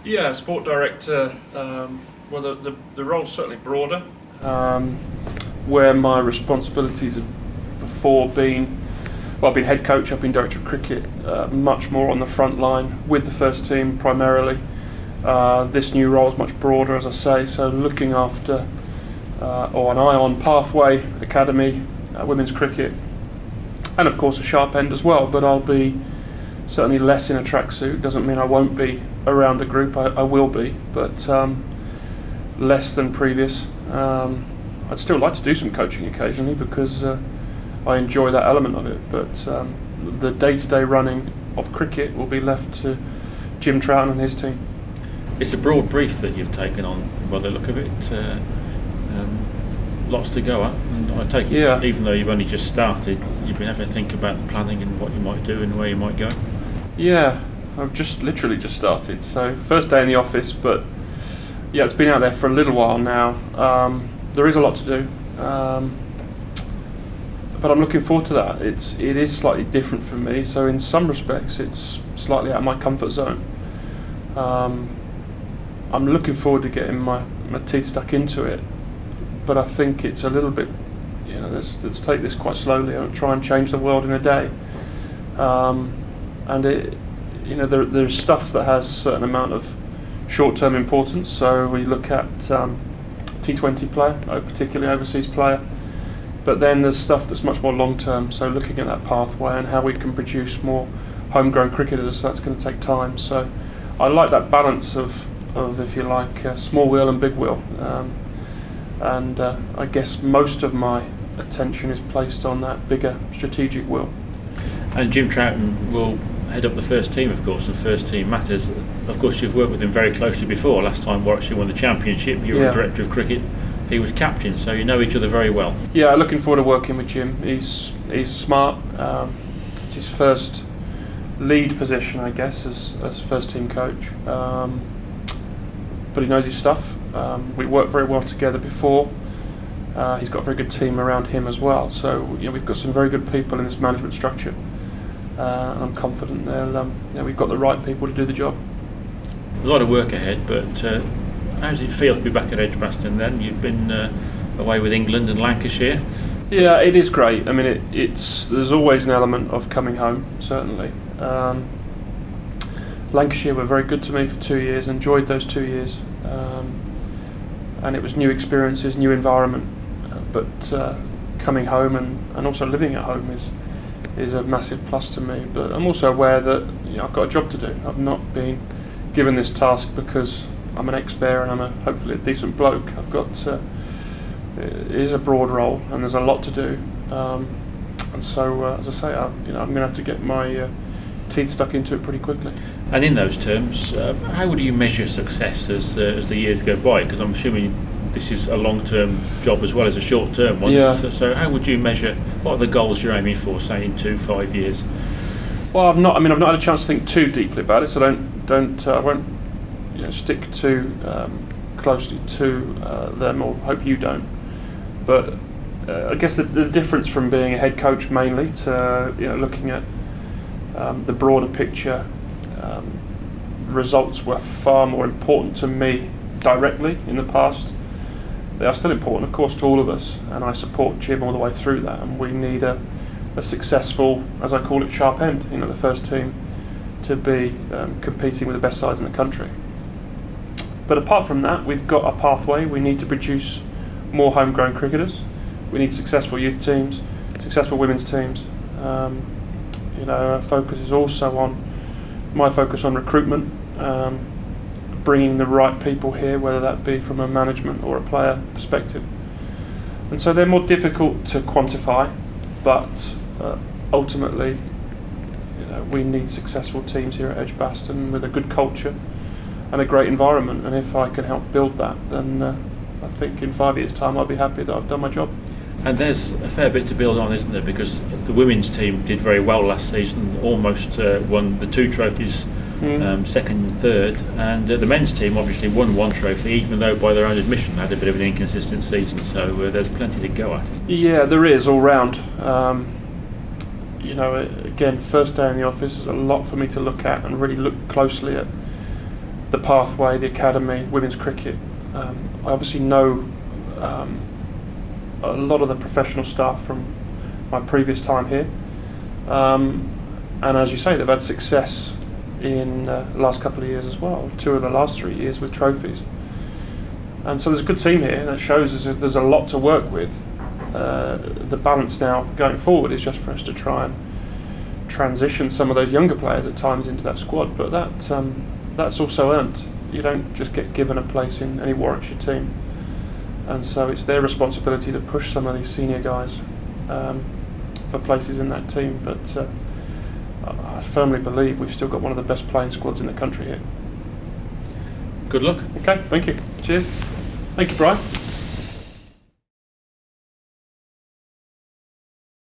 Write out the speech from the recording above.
Yeah, sport director. Well, the role's certainly broader. Where my responsibilities have before been, well, I've been head coach, I've been director of cricket, much more on the front line with the first team primarily. This new role is much broader, as I say, so looking after or an eye on pathway, academy, women's cricket, and of course a sharp end as well. But I'll be certainly less in a tracksuit. Doesn't mean I won't be around the group. I will be, but less than previous. I'd still like to do some coaching occasionally because I enjoy that element of it. But the day-to-day running of cricket will be left to Jim Troughton and his team. It's a broad brief that you've taken on, by the look of it. Lots to go at, and I take it, even though you've only just started, you've been having to think about the planning and what you might do and where you might go. Yeah, I've literally just started, so first day in the office, but yeah, it's been out there for a little while now. There is a lot to do, but I'm looking forward to that. It is slightly different for me, so in some respects it's slightly out of my comfort zone. I'm looking forward to getting my teeth stuck into it, but I think it's a little bit, let's take this quite slowly and try and change the world in a day. And there's stuff that has a certain amount of short-term importance. So we look at T20 player, particularly overseas player, but then there's stuff that's much more long-term. So looking at that pathway and how we can produce more homegrown cricketers, that's going to take time. So I like that balance of if you like, small wheel and big wheel. And I guess most of my attention is placed on that bigger strategic wheel. And Jim Troughton will head up the first team, of course, and first team matters. Of course, you've worked with him very closely before. Last time Warwickshire won the championship, you were director of cricket, he was captain, so you know each other very well. Yeah, looking forward to working with Jim. He's smart. It's his first lead position, I guess, as first team coach. But he knows his stuff. We worked very well together before. He's got a very good team around him as well. So we've got some very good people in this management structure. And I'm confident we've got the right people to do the job. A lot of work ahead, but how does it feel to be back at Edgbaston then? You've been away with England and Lancashire. Yeah, it is great. I mean, there's always an element of coming home, certainly. Lancashire were very good to me for 2 years, enjoyed those 2 years. And it was new experiences, new environment. But coming home and also living at home is a massive plus to me. But I'm also aware that I've got a job to do. I've not been given this task because I'm an ex-bear and I'm hopefully a decent bloke. I've got it is a broad role and there's a lot to do. And so, as I say, I'm going to have to get my teeth stuck into it pretty quickly. And in those terms, how would you measure success as the years go by? Because I'm assuming this is a long-term job as well as a short-term one. Yeah. So how would you measure? What are the goals you're aiming for, say in 2-5 years? Well, I've not had a chance to think too deeply about it, so I won't stick too closely to them, or hope you don't. But I guess the difference from being a head coach mainly to looking at the broader picture, results were far more important to me directly in the past. They are still important, of course, to all of us, and I support Jim all the way through that. And we need a successful, as I call it, sharp end. The first team to be competing with the best sides in the country. But apart from that, we've got a pathway. We need to produce more homegrown cricketers. We need successful youth teams, successful women's teams. Our focus is also on my focus on recruitment, bringing the right people here, whether that be from a management or a player perspective. And so they're more difficult to quantify, but ultimately, we need successful teams here at Edgbaston with a good culture and a great environment. And if I can help build that, then I think in 5 years' time I'll be happy that I've done my job. And there's a fair bit to build on, isn't there? Because the women's team did very well last season, almost won the 2 trophies, second and third. And the men's team obviously won 1 trophy, even though by their own admission had a bit of an inconsistent season. So there's plenty to go at. Yeah, there is all round. Again, first day in the office, there's a lot for me to look at and really look closely at the pathway, the academy, women's cricket. I obviously know a lot of the professional staff from my previous time here, and as you say, they've had success in the last couple of years as well, 2 of the last 3 years with trophies. And so there's a good team here, and it shows there's a lot to work with. The balance now going forward is just for us to try and transition some of those younger players at times into that squad, but that's also earned. You don't just get given a place in any Warwickshire team, and so it's their responsibility to push some of these senior guys for places in that team. But I firmly believe we've still got one of the best playing squads in the country here. Good luck. Okay, thank you. Cheers. Thank you, Brian.